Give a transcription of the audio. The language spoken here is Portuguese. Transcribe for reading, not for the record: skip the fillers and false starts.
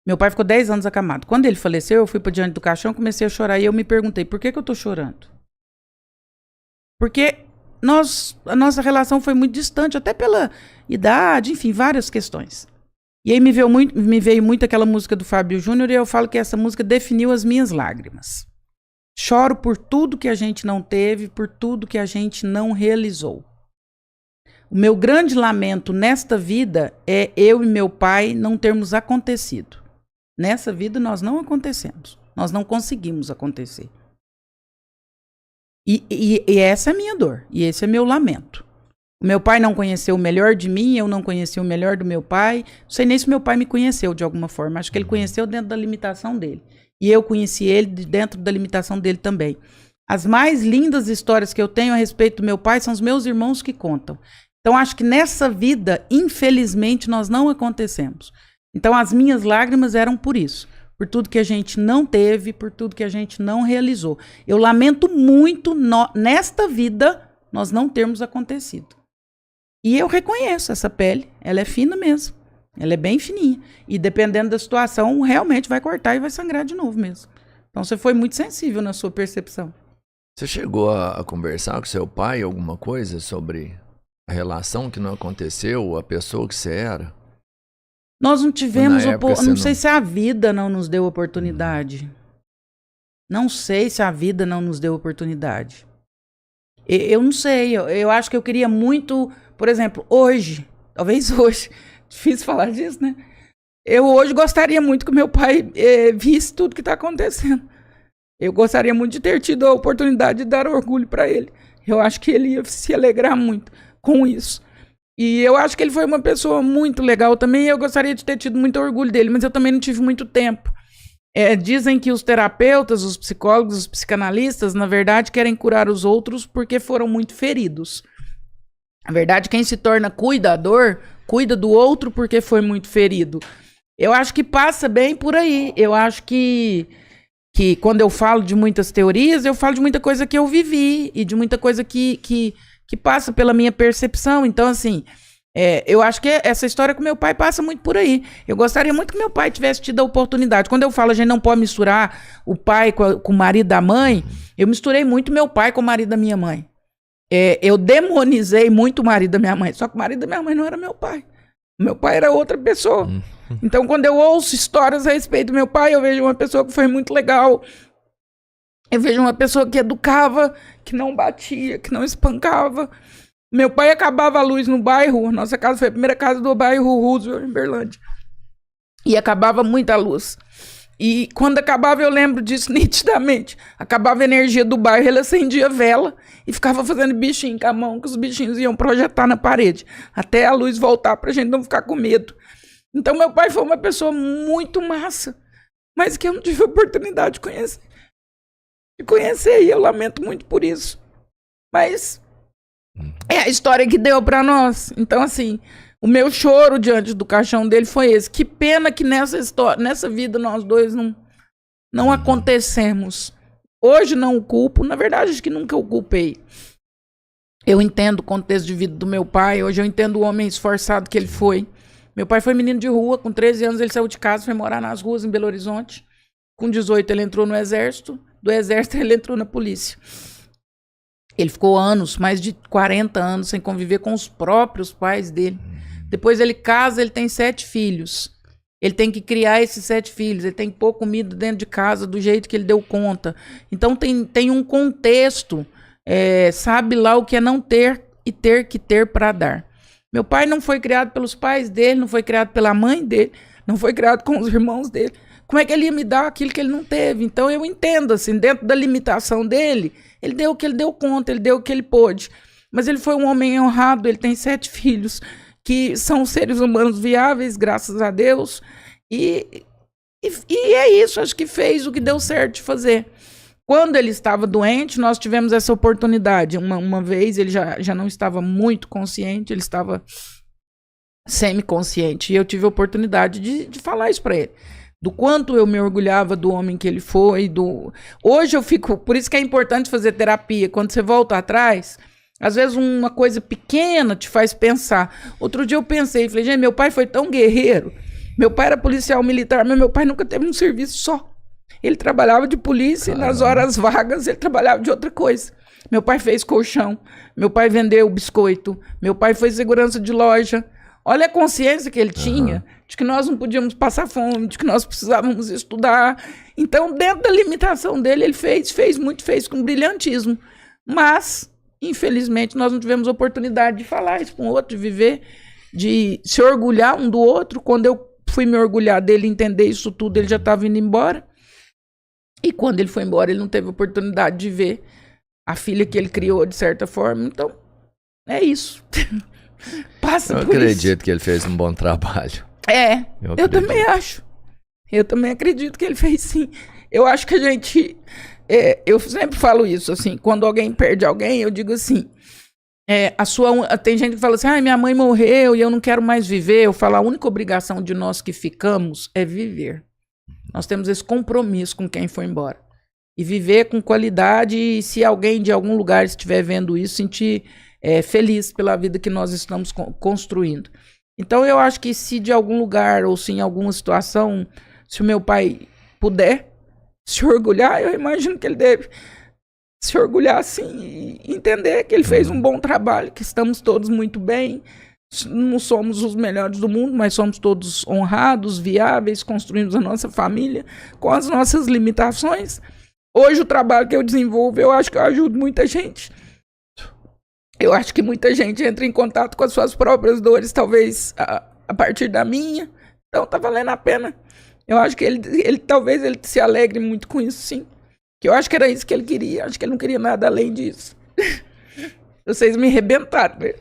Meu pai ficou 10 anos acamado. Quando ele faleceu, eu fui para diante do caixão, comecei a chorar e eu me perguntei, por que eu tô chorando? Porque a nossa relação foi muito distante, até pela idade, enfim, várias questões. E aí me veio muito aquela música do Fábio Júnior e eu falo que essa música definiu as minhas lágrimas. Choro por tudo que a gente não teve, por tudo que a gente não realizou. O meu grande lamento nesta vida é eu e meu pai não termos acontecido. Nessa vida nós não acontecemos. Nós não conseguimos acontecer. E essa é a minha dor. E esse é meu lamento. O meu pai não conheceu o melhor de mim, eu não conheci o melhor do meu pai. Não sei nem se meu pai me conheceu de alguma forma. Acho que ele conheceu dentro da limitação dele. E eu conheci ele dentro da limitação dele também. As mais lindas histórias que eu tenho a respeito do meu pai são os meus irmãos que contam. Então, acho que nessa vida, infelizmente, nós não acontecemos. Então, as minhas lágrimas eram por isso. Por tudo que a gente não teve, por tudo que a gente não realizou. Eu lamento muito, nesta vida, nós não termos acontecido. E eu reconheço essa pele, ela é fina mesmo. Ela é bem fininha. E dependendo da situação, realmente vai cortar e vai sangrar de novo mesmo. Então, você foi muito sensível na sua percepção. Você chegou a conversar com seu pai alguma coisa sobre a relação que não aconteceu, a pessoa que você era? Nós não tivemos, não sei se a vida não nos deu oportunidade. Não sei se a vida não nos deu oportunidade. Eu não sei, eu acho que eu queria muito, por exemplo, hoje, talvez hoje, difícil falar disso, né? Eu hoje gostaria muito que meu pai visse tudo que está acontecendo. Eu gostaria muito de ter tido a oportunidade de dar orgulho para ele. Eu acho que ele ia se alegrar muito com isso. E eu acho que ele foi uma pessoa muito legal também, e eu gostaria de ter tido muito orgulho dele, mas eu também não tive muito tempo. Dizem que os terapeutas, os psicólogos, os psicanalistas, na verdade, querem curar os outros porque foram muito feridos. Na verdade, quem se torna cuidador, cuida do outro porque foi muito ferido. Eu acho que passa bem por aí. Eu acho que quando eu falo de muitas teorias, eu falo de muita coisa que eu vivi e de muita coisa que passa pela minha percepção. Então, assim, eu acho que essa história com meu pai passa muito por aí. Eu gostaria muito que meu pai tivesse tido a oportunidade. Quando eu falo, a gente não pode misturar o pai com o marido da mãe, eu misturei muito meu pai com o marido da minha mãe. Eu demonizei muito o marido da minha mãe, só que o marido da minha mãe não era meu pai. Meu pai era outra pessoa. Então, quando eu ouço histórias a respeito do meu pai, eu vejo uma pessoa que foi muito legal. Eu vejo uma pessoa que educava, que não batia, que não espancava. Meu pai acabava a luz no bairro. Nossa casa foi a primeira casa do bairro Roosevelt, em Berlândia. E acabava muita luz. E quando acabava, eu lembro disso nitidamente. Acabava a energia do bairro, ele acendia vela e ficava fazendo bichinho com a mão, que os bichinhos iam projetar na parede, até a luz voltar pra gente não ficar com medo. Então, meu pai foi uma pessoa muito massa, mas que eu não tive a oportunidade de conhecer, e eu lamento muito por isso. Mas é a história que deu pra nós. Então, assim, o meu choro diante do caixão dele foi esse. Que pena que nessa vida nós dois não acontecemos. Hoje não o culpo, na verdade acho que nunca o culpei. Eu entendo o contexto de vida do meu pai, hoje eu entendo o homem esforçado que ele foi. Meu pai foi menino de rua, com 13 anos ele saiu de casa, foi morar nas ruas em Belo Horizonte. Com 18 ele entrou no exército, do exército ele entrou na polícia. Ele ficou anos, mais de 40 anos, sem conviver com os próprios pais dele. Depois ele casa, ele tem 7 filhos. Ele tem que criar esses 7 filhos, ele tem que pôr comida dentro de casa do jeito que ele deu conta. Então tem um contexto, sabe lá o que é não ter e ter que ter para dar. Meu pai não foi criado pelos pais dele, não foi criado pela mãe dele, não foi criado com os irmãos dele. Como é que ele ia me dar aquilo que ele não teve? Então eu entendo, assim, dentro da limitação dele, ele deu o que ele deu conta, ele deu o que ele pôde. Mas ele foi um homem honrado, ele tem 7 filhos, que são seres humanos viáveis, graças a Deus. E é isso, acho que fez o que deu certo de fazer. Quando ele estava doente, nós tivemos essa oportunidade. Uma vez ele já não estava muito consciente, ele estava semi-consciente. E eu tive a oportunidade de falar isso para ele. Do quanto eu me orgulhava do homem que ele foi. Hoje eu fico... Por isso que é importante fazer terapia. Quando você volta atrás, às vezes uma coisa pequena te faz pensar. Outro dia eu pensei, falei, gente, meu pai foi tão guerreiro Meu pai era policial militar, mas meu pai nunca teve um serviço só. Ele trabalhava de polícia e nas horas vagas ele trabalhava de outra coisa. Meu pai fez colchão, meu pai vendeu biscoito, meu pai foi segurança de loja. Olha a consciência que ele tinha de que nós não podíamos passar fome, de que nós precisávamos estudar. Então, dentro da limitação dele, ele fez muito, fez com brilhantismo. Mas, infelizmente, nós não tivemos oportunidade de falar isso com o outro, de viver, de se orgulhar um do outro. Quando eu fui me orgulhar dele, entender isso tudo, ele já estava indo embora. E quando ele foi embora, ele não teve oportunidade de ver a filha que ele criou, de certa forma. Então, é isso. Passa por isso. Eu acredito que ele fez um bom trabalho. Eu também acho. Eu também acredito que ele fez, sim. Eu acho que a gente... eu sempre falo isso, assim, quando alguém perde alguém, eu digo assim, tem gente que fala assim, minha mãe morreu e eu não quero mais viver. Eu falo, a única obrigação de nós que ficamos é viver. Nós temos esse compromisso com quem foi embora. E viver com qualidade, e se alguém de algum lugar estiver vendo isso, sentir feliz pela vida que nós estamos construindo. Então eu acho que se de algum lugar, ou se em alguma situação, se o meu pai puder se orgulhar, eu imagino que ele deve se orgulhar sim, e entender que ele fez um bom trabalho, que estamos todos muito bem. Não somos os melhores do mundo, mas somos todos honrados, viáveis, construímos a nossa família com as nossas limitações. Hoje o trabalho que eu desenvolvo, eu acho que eu ajudo muita gente. Eu acho que muita gente entra em contato com as suas próprias dores, talvez a partir da minha. Então tá valendo a pena. Eu acho que ele talvez ele se alegre muito com isso, sim. Que eu acho que era isso que ele queria. Acho que ele não queria nada além disso. Vocês me arrebentaram, né?